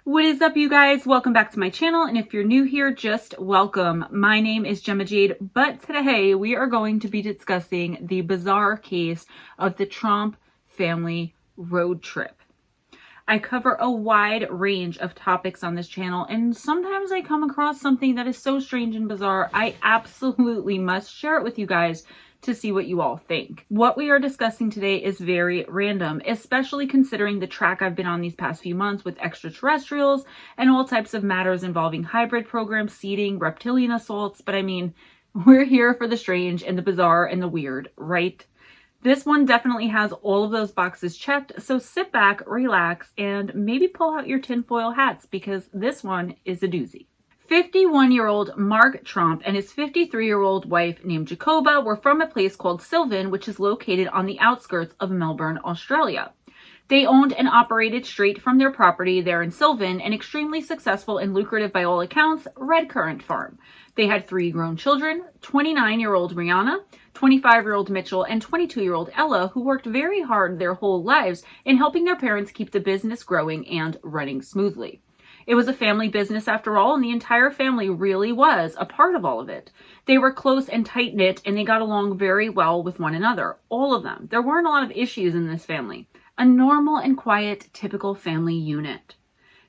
What is up, you guys? Welcome back to my channel, and if you're new here, just welcome. My name is Gemma Jade, but today we are going to be discussing the bizarre case of the Tromp family road trip. I cover a wide range of topics on this channel, and sometimes I come across something that is so strange and bizarre, I absolutely must share it with you guys to see what you all think. What we are discussing today is very random, especially considering the track I've been on these past few months with extraterrestrials and all types of matters involving hybrid programs, seeding, reptilian assaults, but I mean, we're here for the strange and the bizarre and the weird, right? This one definitely has all of those boxes checked, so sit back, relax, and maybe pull out your tinfoil hats because this one is a doozy. 51-year-old Mark Tromp and his 53-year-old wife named Jacoba were from a place called Sylvan, which is located on the outskirts of Melbourne, Australia. They owned and operated straight from their property there in Sylvan an extremely successful and lucrative, by all accounts, red currant farm. They had 3 grown children, 29-year-old Rihanna, 25-year-old Mitchell, and 22-year-old Ella, who worked very hard their whole lives in helping their parents keep the business growing and running smoothly. It was a family business after all, and the entire family really was a part of all of it. They were close and tight-knit, and they got along very well with one another. All of them. There weren't a lot of issues in this family. A normal and quiet, typical family unit.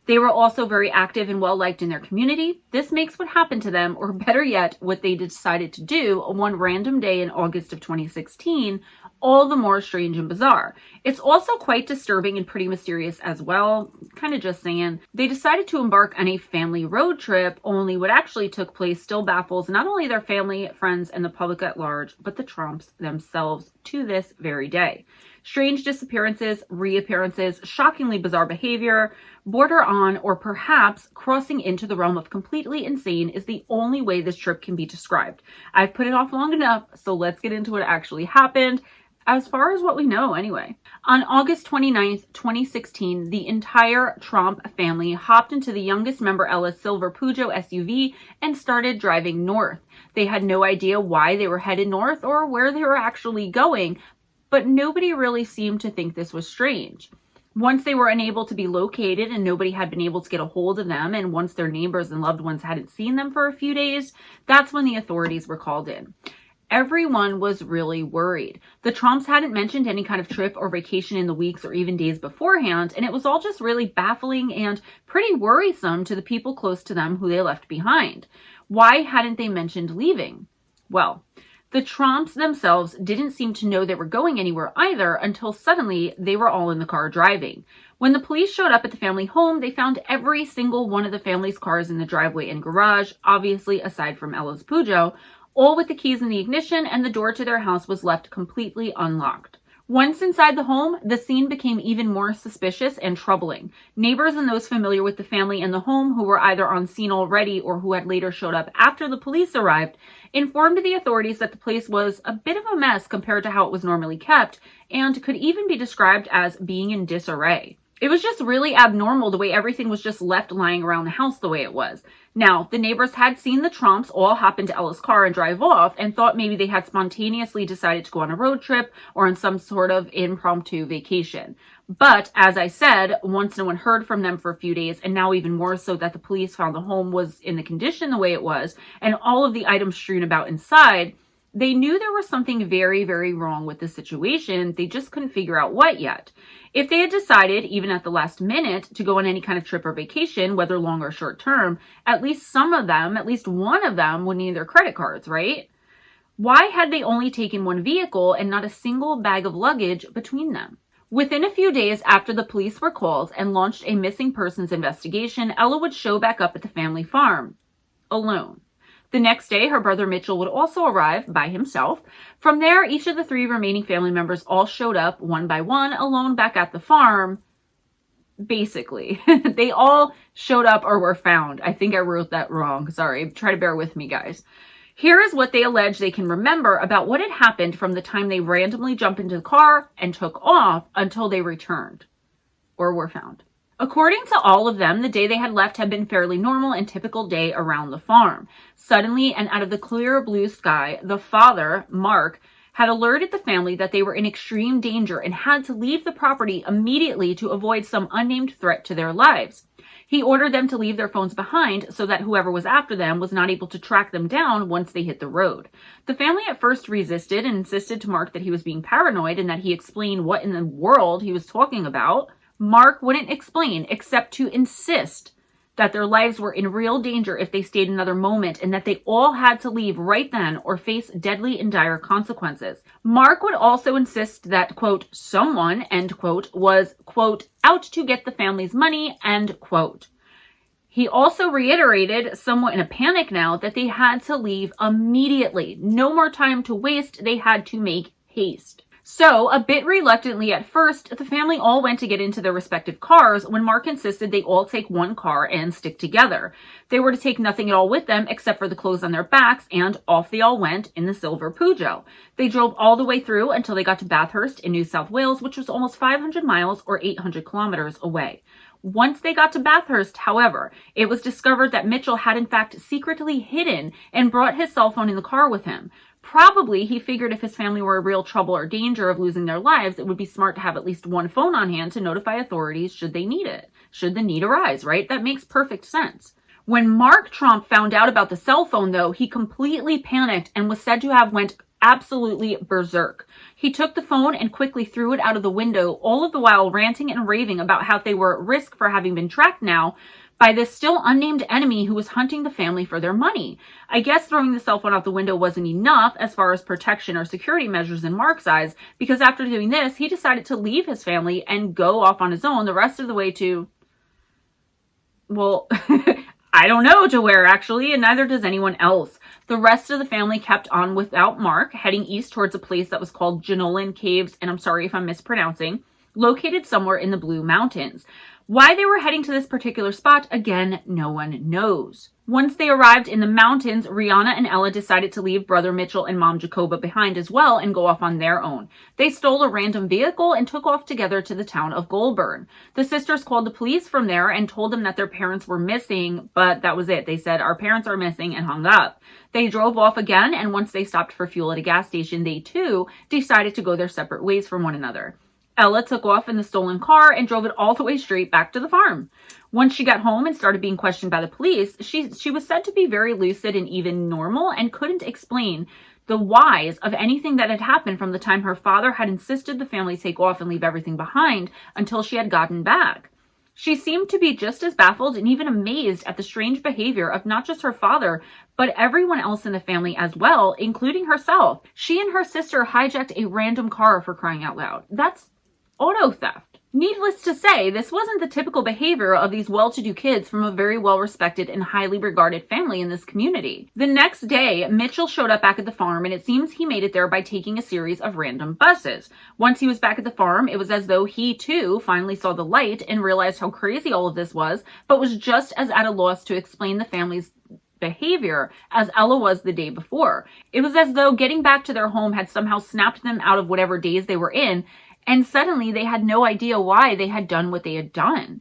They were also very active and well-liked in their community. This makes what happened to them, or better yet, what they decided to do one random day in August of 2016, all the more strange and bizarre. It's also quite disturbing and pretty mysterious as well. Kind of just saying. They decided to embark on a family road trip, only what actually took place still baffles not only their family, friends, and the public at large, but the Tromps themselves to this very day. Strange disappearances, reappearances, shockingly bizarre behavior, border on or perhaps crossing into the realm of completely insane is the only way this trip can be described. I've put it off long enough, so let's get into what actually happened, as far as what we know anyway. On August 29th, 2016, the entire Tromp family hopped into the youngest member Ella's silver Peugeot SUV and started driving north. They had no idea why they were headed north or where they were actually going, but nobody really seemed to think this was strange. Once they were unable to be located and nobody had been able to get a hold of them, and once their neighbors and loved ones hadn't seen them for a few days, that's when the authorities were called in. Everyone was really worried. The Tromps hadn't mentioned any kind of trip or vacation in the weeks or even days beforehand, and it was all just really baffling and pretty worrisome to the people close to them who they left behind. Why hadn't they mentioned leaving? Well, the Tromps themselves didn't seem to know they were going anywhere either until suddenly they were all in the car driving. When the police showed up at the family home, they found every single one of the family's cars in the driveway and garage, obviously aside from Ella's Peugeot, all with the keys in the ignition, and the door to their house was left completely unlocked. Once inside the home, the scene became even more suspicious and troubling. Neighbors and those familiar with the family and the home who were either on scene already or who had later showed up after the police arrived informed the authorities that the place was a bit of a mess compared to how it was normally kept and could even be described as being in disarray. It was just really abnormal the way everything was just left lying around the house the way it was. Now, the neighbors had seen the Tromps all hop into Ella's car and drive off and thought maybe they had spontaneously decided to go on a road trip or on some sort of impromptu vacation. But, as I said, once no one heard from them for a few days, and now even more so that the police found the home was in the condition the way it was, and all of the items strewn about inside, they knew there was something very, very wrong with the situation. They just couldn't figure out what yet. If they had decided, even at the last minute, to go on any kind of trip or vacation, whether long or short term, at least some of them, at least one of them, would need their credit cards, right? Why had they only taken one vehicle and not a single bag of luggage between them? Within a few days after the police were called and launched a missing persons investigation, Ella would show back up at the family farm, alone. The next day, her brother Mitchell would also arrive by himself. From there, each of the 3 remaining family members all showed up one by one, alone back at the farm. Basically, they all showed up or were found. I think I wrote that wrong. Sorry. Try to bear with me, guys. Here is what they allege they can remember about what had happened from the time they randomly jumped into the car and took off until they returned or were found. According to all of them, the day they had left had been fairly normal and typical day around the farm. Suddenly, and out of the clear blue sky, the father, Mark, had alerted the family that they were in extreme danger and had to leave the property immediately to avoid some unnamed threat to their lives. He ordered them to leave their phones behind so that whoever was after them was not able to track them down once they hit the road. The family at first resisted and insisted to Mark that he was being paranoid and that he explain what in the world he was talking about. Mark wouldn't explain except to insist that their lives were in real danger if they stayed another moment and that they all had to leave right then or face deadly and dire consequences. Mark would also insist that, quote, someone, end quote, was, quote, out to get the family's money, end quote. He also reiterated, somewhat in a panic now, that they had to leave immediately. No more time to waste. They had to make haste. So, a bit reluctantly at first, the family all went to get into their respective cars when Mark insisted they all take one car and stick together. They were to take nothing at all with them except for the clothes on their backs, and off they all went in the silver Peugeot. They drove all the way through until they got to Bathurst in New South Wales, which was almost 500 miles or 800 kilometers away. Once they got to Bathurst, however, it was discovered that Mitchell had in fact secretly hidden and brought his cell phone in the car with him. Probably he figured if his family were in real trouble or danger of losing their lives, it would be smart to have at least one phone on hand to notify authorities should they need it, should the need arise, right? That makes perfect sense. When Mark Tromp found out about the cell phone, though, he completely panicked and was said to have went absolutely berserk. He took the phone and quickly threw it out of the window, all of the while ranting and raving about how they were at risk for having been tracked now by this still unnamed enemy who was hunting the family for their money. I guess throwing the cell phone out the window wasn't enough as far as protection or security measures in Mark's eyes, because after doing this, he decided to leave his family and go off on his own the rest of the way to, well, I don't know to where actually, and neither does anyone else. The rest of the family kept on without Mark, heading east towards a place that was called Jenolan Caves, and I'm sorry if I'm mispronouncing, located somewhere in the Blue Mountains. Why they were heading to this particular spot, again, no one knows. Once they arrived in the mountains, Rihanna and Ella decided to leave brother Mitchell and mom Jacoba behind as well and go off on their own. They stole a random vehicle and took off together to the town of Goulburn. The sisters called the police from there and told them that their parents were missing, but that was it. They said, our parents are missing, and hung up. They drove off again, and once they stopped for fuel at a gas station, they too decided to go their separate ways from one another. Ella took off in the stolen car and drove it all the way straight back to the farm. Once she got home and started being questioned by the police, she was said to be very lucid and even normal and couldn't explain the whys of anything that had happened from the time her father had insisted the family take off and leave everything behind until she had gotten back. She seemed to be just as baffled and even amazed at the strange behavior of not just her father, but everyone else in the family as well, including herself. She and her sister hijacked a random car, for crying out loud. That's auto theft. Needless to say, this wasn't the typical behavior of these well-to-do kids from a very well-respected and highly regarded family in this community. The next day, Mitchell showed up back at the farm, and it seems he made it there by taking a series of random buses. Once he was back at the farm, it was as though he, too, finally saw the light and realized how crazy all of this was, but was just as at a loss to explain the family's behavior as Ella was the day before. It was as though getting back to their home had somehow snapped them out of whatever daze they were in, and suddenly they had no idea why they had done what they had done.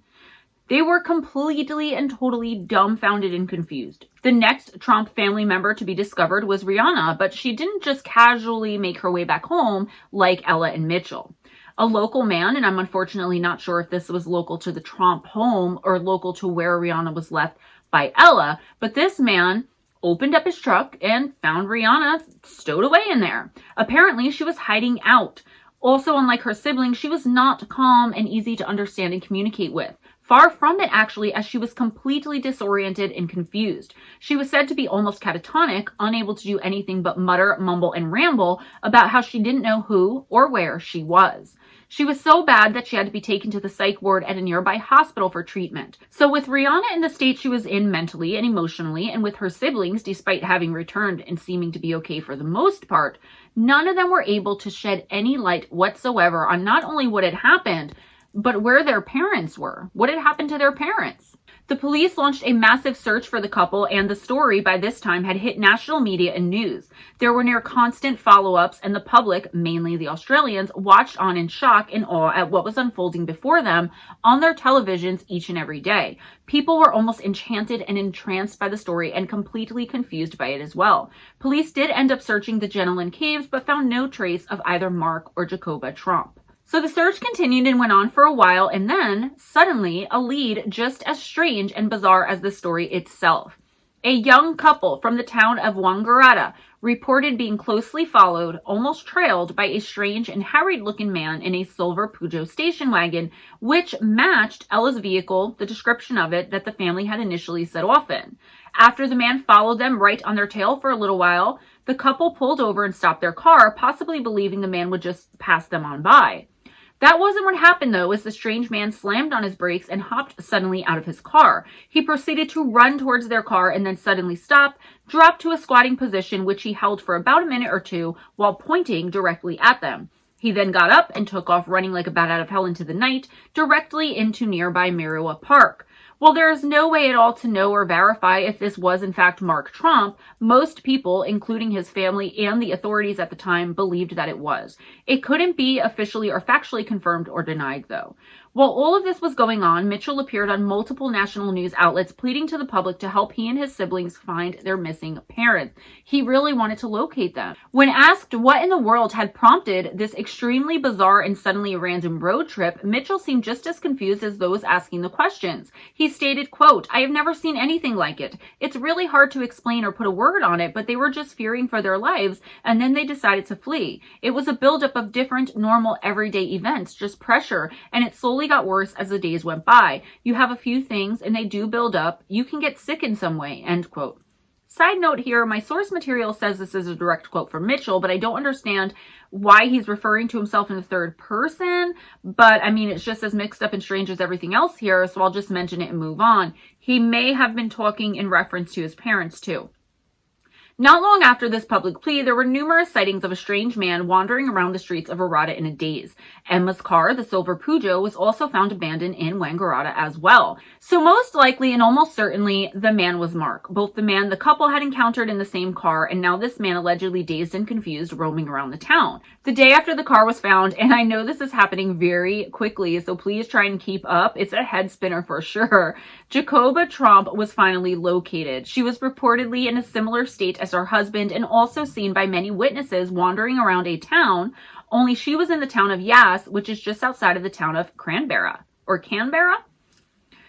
They were completely and totally dumbfounded and confused. The next Tromp family member to be discovered was Rihanna, but she didn't just casually make her way back home like Ella and Mitchell. A local man, and I'm unfortunately not sure if this was local to the Tromp home or local to where Rihanna was left by Ella, but this man opened up his truck and found Rihanna stowed away in there. Apparently, she was hiding out. Also, unlike her siblings, she was not calm and easy to understand and communicate with. Far from it, actually, as she was completely disoriented and confused. She was said to be almost catatonic, unable to do anything but mutter, mumble, and ramble about how she didn't know who or where she was. She was so bad that she had to be taken to the psych ward at a nearby hospital for treatment. So with Rihanna in the state she was in mentally and emotionally, and with her siblings, despite having returned and seeming to be okay for the most part, none of them were able to shed any light whatsoever on not only what had happened, but where their parents were. What had happened to their parents? The police launched a massive search for the couple, and the story by this time had hit national media and news. There were near constant follow-ups, and the public, mainly the Australians, watched on in shock and awe at what was unfolding before them on their televisions each and every day. People were almost enchanted and entranced by the story and completely confused by it as well. Police did end up searching the Jenolan Caves, but found no trace of either Mark or Jacoba Tromp. So the search continued and went on for a while, and then, suddenly, a lead just as strange and bizarre as the story itself. A young couple from the town of Wangaratta reported being closely followed, almost trailed, by a strange and harried-looking man in a silver Peugeot station wagon, which matched Ella's vehicle, the description of it, that the family had initially set off in. After the man followed them right on their tail for a little while, the couple pulled over and stopped their car, possibly believing the man would just pass them on by. That wasn't what happened, though, as the strange man slammed on his brakes and hopped suddenly out of his car. He proceeded to run towards their car and then suddenly stopped, dropped to a squatting position, which he held for about a minute or two while pointing directly at them. He then got up and took off running like a bat out of hell into the night, directly into nearby Merriwa Park. While there is no way at all to know or verify if this was in fact Mark Tromp, most people, including his family and the authorities at the time, believed that it was. It couldn't be officially or factually confirmed or denied, though. While all of this was going on, Mitchell appeared on multiple national news outlets pleading to the public to help he and his siblings find their missing parents. He really wanted to locate them. When asked what in the world had prompted this extremely bizarre and suddenly random road trip, Mitchell seemed just as confused as those asking the questions. He stated, quote, "I have never seen anything like it. It's really hard to explain or put a word on it, but they were just fearing for their lives, and then they decided to flee. It was a buildup of different, normal, everyday events, just pressure, and it slowly got worse as the days went by. You have a few things, and they do build up. You can get sick in some way," end quote. Side note here, my source material says this is a direct quote from Mitchell, but I don't understand why he's referring to himself in the third person. But I mean, it's just as mixed up and strange as everything else here, so I'll just mention it and move on. He may have been talking in reference to his parents too. Not long after this public plea, there were numerous sightings of a strange man wandering around the streets of Arata in a daze. Emma's car, the silver Peugeot, was also found abandoned in Wangaratta as well. So most likely and almost certainly, the man was Mark. Both the man the couple had encountered in the same car, and now this man allegedly dazed and confused roaming around the town. The day after the car was found, and I know this is happening very quickly, so please try and keep up. It's a head spinner for sure. Jacoba Tromp was finally located. She was reportedly in a similar state as her husband and also seen by many witnesses wandering around a town, only she was in the town of Yass, which is just outside of the town of Canberra.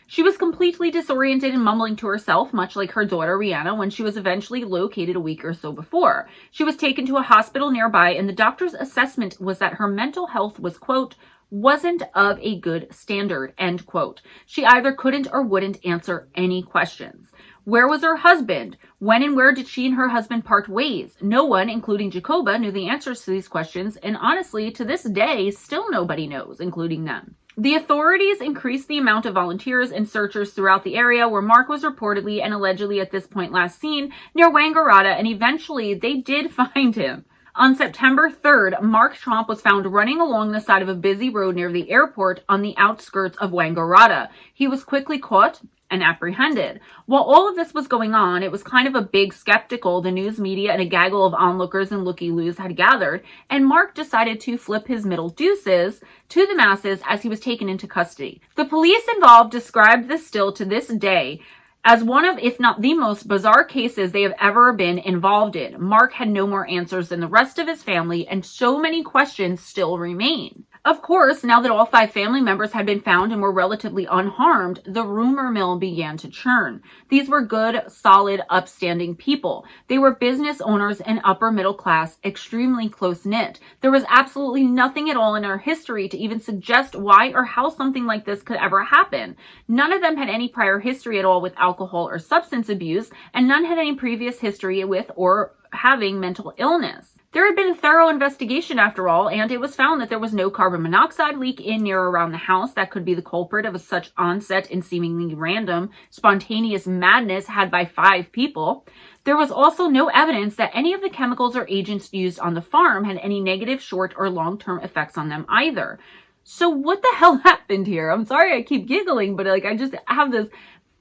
She was completely disoriented and mumbling to herself, much like her daughter Rihanna, when she was eventually located a week or so before. She was taken to a hospital nearby, and the doctor's assessment was that her mental health was, quote, wasn't of a good standard, end quote. She either couldn't or wouldn't answer any questions. Where was her husband? When and where did she and her husband part ways? No one, including Jacoba, knew the answers to these questions, and honestly, to this day, still nobody knows, including them. The authorities increased the amount of volunteers and searchers throughout the area where Mark was reportedly and allegedly at this point last seen near Wangaratta, and eventually they did find him. On September 3rd, Mark Tromp was found running along the side of a busy road near the airport on the outskirts of Wangaratta. He was quickly caught and apprehended. While all of this was going on, it was kind of a big spectacle the news media and a gaggle of onlookers and looky-loos had gathered, and Mark decided to flip his middle deuces to the masses as he was taken into custody. The police involved described this still to this day as one of, if not the most bizarre cases they have ever been involved in. Mark had no more answers than the rest of his family, and so many questions still remain. Of course, now that all 5 family members had been found and were relatively unharmed, the rumor mill began to churn. These were good, solid, upstanding people. They were business owners and upper middle class, extremely close-knit. There was absolutely nothing at all in our history to even suggest why or how something like this could ever happen. None of them had any prior history at all with alcohol or substance abuse, and none had any previous history with or having mental illness. There had been a thorough investigation after all, and it was found that there was no carbon monoxide leak in, near, or around the house that could be the culprit of such onset and seemingly random, spontaneous madness had by 5 people. There was also no evidence that any of the chemicals or agents used on the farm had any negative short or long-term effects on them either. So what the hell happened here? I'm sorry I keep giggling, but I just have this,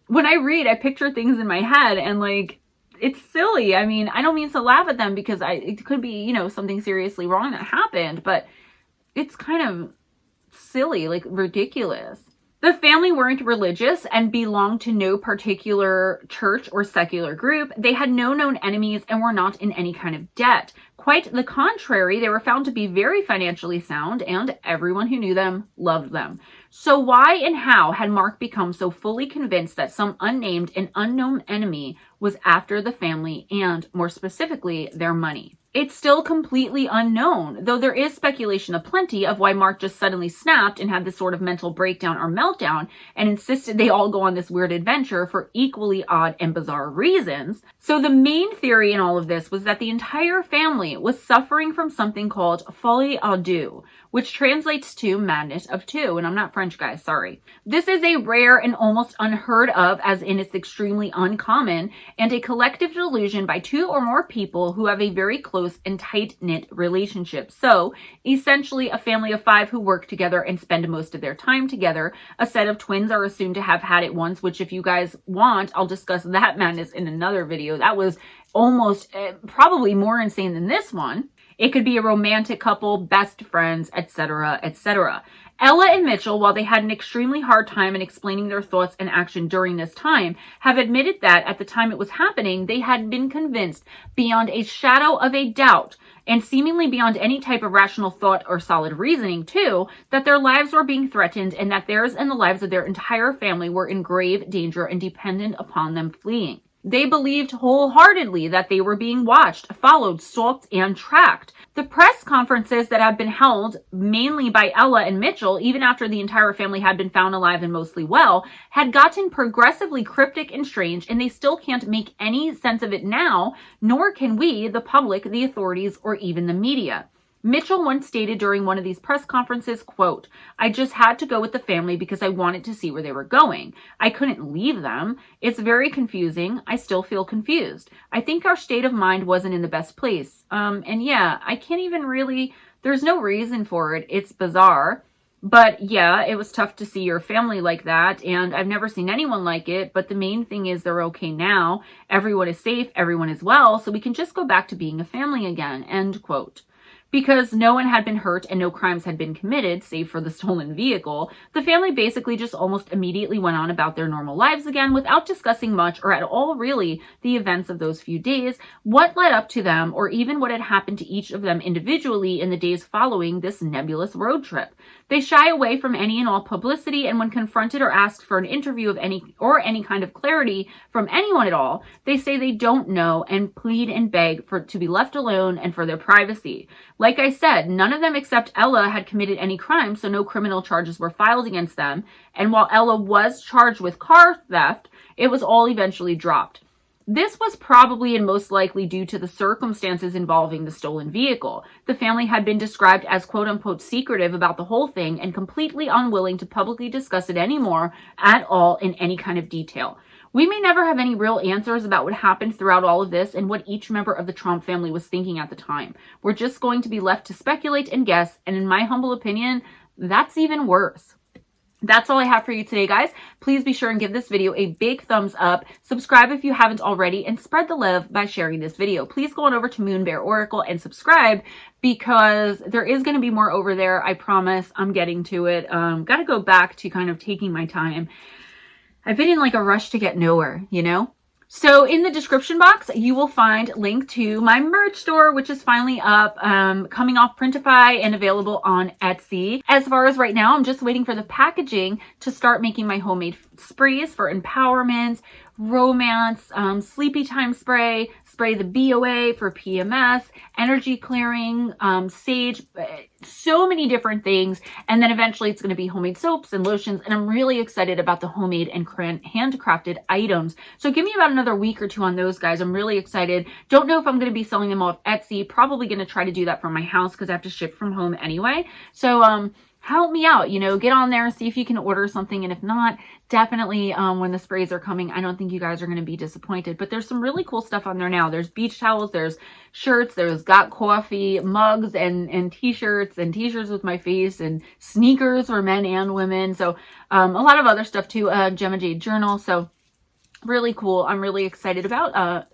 when I read, I picture things in my head and it's silly. I mean, I don't mean to laugh at them because it could be, something seriously wrong that happened, but it's kind of silly, ridiculous. The family weren't religious and belonged to no particular church or secular group. They had no known enemies and were not in any kind of debt. Quite the contrary, they were found to be very financially sound, and everyone who knew them loved them. So why and how had Mark become so fully convinced that some unnamed and unknown enemy was after the family and, more specifically, their money? It's still completely unknown, though there is speculation aplenty of why Mark just suddenly snapped and had this sort of mental breakdown or meltdown and insisted they all go on this weird adventure for equally odd and bizarre reasons. So the main theory in all of this was that the entire family was suffering from something called folie à deux, which translates to madness of two, and I'm not French, guys, sorry. This is a rare and almost unheard of, as in it's extremely uncommon, and a collective delusion by two or more people who have a very close and tight-knit relationship. So, essentially a family of 5 who work together and spend most of their time together. A set of twins are assumed to have had it once, which if you guys want, I'll discuss that madness in another video. That was almost probably more insane than this one. It could be a romantic couple, best friends, etc., etc. Ella and Mitchell, while they had an extremely hard time in explaining their thoughts and action during this time, have admitted that at the time it was happening, they had been convinced beyond a shadow of a doubt, and seemingly beyond any type of rational thought or solid reasoning too, that their lives were being threatened and that theirs and the lives of their entire family were in grave danger and dependent upon them fleeing. They believed wholeheartedly that they were being watched, followed, stalked, and tracked. The press conferences that have been held, mainly by Ella and Mitchell, even after the entire family had been found alive and mostly well, had gotten progressively cryptic and strange, and they still can't make any sense of it now, nor can we, the public, the authorities, or even the media. Mitchell once stated during one of these press conferences, quote, "I just had to go with the family because I wanted to see where they were going. I couldn't leave them. It's very confusing. I still feel confused. I think our state of mind wasn't in the best place. And yeah, I can't even really, there's no reason for it. It's bizarre. But yeah, it was tough to see your family like that, and I've never seen anyone like it, but the main thing is they're okay now. Everyone is safe, everyone is well, so we can just go back to being a family again," end quote. Because no one had been hurt and no crimes had been committed, save for the stolen vehicle, the family basically just almost immediately went on about their normal lives again without discussing much or at all really the events of those few days, what led up to them, or even what had happened to each of them individually in the days following this nebulous road trip. They shy away from any and all publicity, and when confronted or asked for an interview of any kind of clarity from anyone at all, they say they don't know and plead and beg to be left alone and for their privacy. Like I said, none of them except Ella had committed any crime, so no criminal charges were filed against them. And while Ella was charged with car theft, it was all eventually dropped. This was probably and most likely due to the circumstances involving the stolen vehicle. The family had been described as quote-unquote secretive about the whole thing and completely unwilling to publicly discuss it anymore at all in any kind of detail. We may never have any real answers about what happened throughout all of this and what each member of the Tromp family was thinking at the time. We're just going to be left to speculate and guess, and in my humble opinion, that's even worse. That's all I have for you today, guys. Please be sure and give this video a big thumbs up. Subscribe if you haven't already, and spread the love by sharing this video. Please go on over to MoonBearOracle and subscribe, because there is going to be more over there. I promise. I'm getting to it. Got to go back to kind of taking my time. I've been in like a rush to get nowhere, you know? So in the description box, you will find a link to my merch store, which is finally up, coming off Printify and available on Etsy. As far as right now, I'm just waiting for the packaging to start making my homemade sprays for empowerment, romance, sleepy time spray the BOA for PMS, energy clearing, sage, so many different things. And then eventually it's going to be homemade soaps and lotions. And I'm really excited about the homemade and handcrafted items. So give me about another week or two on those, guys. I'm really excited. Don't know if I'm going to be selling them off Etsy. Probably going to try to do that from my house because I have to ship from home anyway. So, help me out, you know, get on there, see if you can order something. And if not, definitely when the sprays are coming, I don't think you guys are going to be disappointed. But there's some really cool stuff on there now. There's beach towels, there's shirts, there's got coffee, mugs, and t-shirts, and t-shirts with my face, and sneakers for men and women. So a lot of other stuff too, Gemma Jade journal. So Really cool. I'm really excited about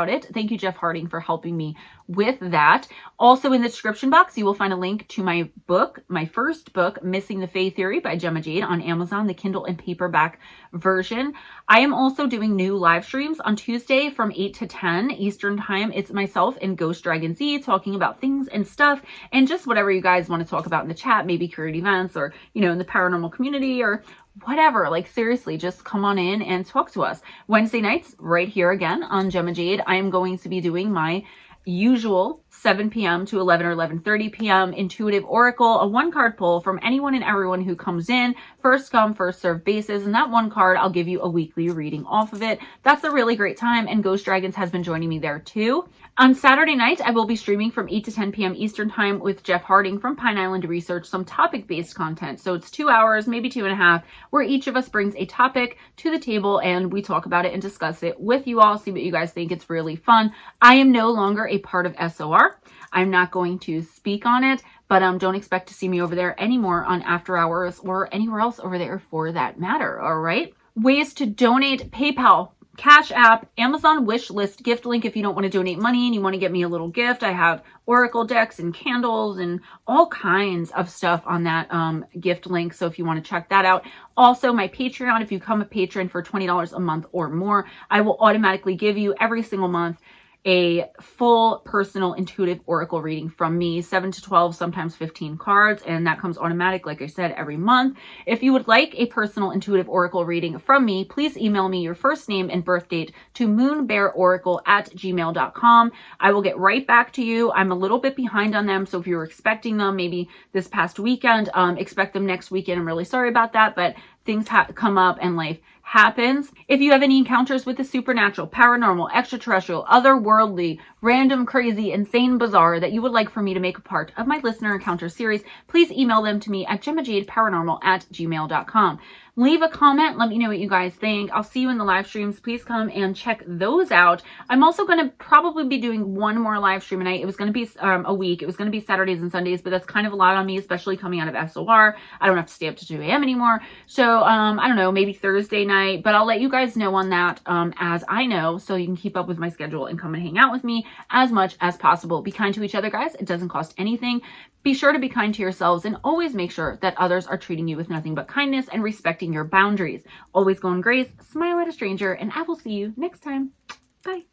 it. Thank you, Jeff Harding, for helping me with that. Also in the description box, you will find a link to my book, my first book, Missing the Fae Theory by Gemma Jade, on Amazon, the Kindle and paperback version. I am also doing new live streams on Tuesday from 8 to 10 Eastern time. It's myself and Ghost Dragon Z talking about things and stuff and just whatever you guys want to talk about in the chat, maybe current events or, you know, in the paranormal community or whatever. Like, seriously, just come on in and talk to us. Wednesday nights, right here again on Gemma Jade, I am going to be doing my usual 7 p.m. to 11 or 11:30 p.m. intuitive oracle, a one card pull from anyone and everyone who comes in, first come, first serve basis. And that one card, I'll give you a weekly reading off of it. That's a really great time. And Ghost Dragons has been joining me there too. On Saturday night, I will be streaming from 8 to 10 p.m. Eastern time with Jeff Harding from Pine Island to research some topic-based content. So it's 2 hours, maybe 2.5, where each of us brings a topic to the table and we talk about it and discuss it with you all, see what you guys think. It's really fun. I am no longer a part of SOR. I'm not going to speak on it, but don't expect to see me over there anymore on After Hours or anywhere else over there for that matter, all right? Ways to donate: PayPal, Cash App, Amazon wish list gift link if you don't want to donate money and you want to get me a little gift. I have oracle decks and candles and all kinds of stuff on that gift link. So if you want to check that out. Also, my Patreon, if you become a patron for $20 a month or more, I will automatically give you every single month a full personal intuitive oracle reading from me, 7 to 12, sometimes 15 cards, and that comes automatic, like I said, every month. If you would like a personal intuitive oracle reading from me, please email me your first name and birth date to MoonBearOracle@gmail.com. I will get right back to you. I'm a little bit behind on them, so if you're expecting them maybe this past weekend, expect them next weekend. I'm really sorry about that, but things come up and life happens. If you have any encounters with the supernatural, paranormal, extraterrestrial, otherworldly, random, crazy, insane, bizarre that you would like for me to make a part of my listener encounter series, please email them to me at GemmaJadeParanormal@gmail.com. Leave a comment. Let me know what you guys think. I'll see you in the live streams. Please come and check those out. I'm also going to probably be doing one more live stream tonight. It was going to be a week. It was going to be Saturdays and Sundays, but that's kind of a lot on me, especially coming out of SOR. I don't have to stay up to 2 a.m. anymore. So, I don't know, maybe Thursday night, but I'll let you guys know on that as I know, so you can keep up with my schedule and come and hang out with me as much as possible. Be kind to each other, guys. It doesn't cost anything. Be sure to be kind to yourselves and always make sure that others are treating you with nothing but kindness and respecting your boundaries. Always go in grace, smile at a stranger, and I will see you next time. Bye.